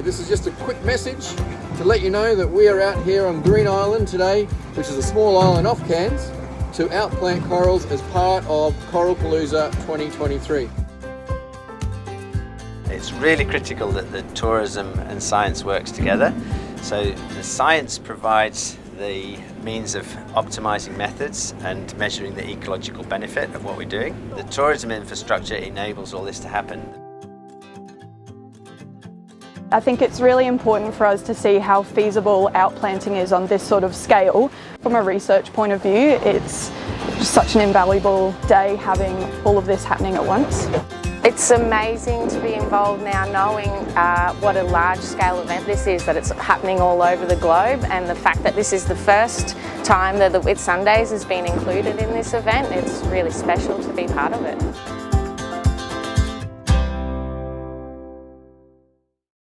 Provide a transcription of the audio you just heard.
this is just a quick message to let you know that we are out here on Green Island today, which is a small island off Cairns, to outplant corals as part of Coralpalooza 2023. It's really critical that the tourism and science works together. So the science provides the means of optimising methods and measuring the ecological benefit of what we're doing. The tourism infrastructure enables all this to happen. I think it's really important for us to see how feasible outplanting is on this sort of scale. From a research point of view, it's such an invaluable day having all of this happening at once. It's amazing to be involved now, knowing what a large-scale event this is, that it's happening all over the globe, and the fact that this is the first time that the Whitsundays has been included in this event. It's really special to be part of it.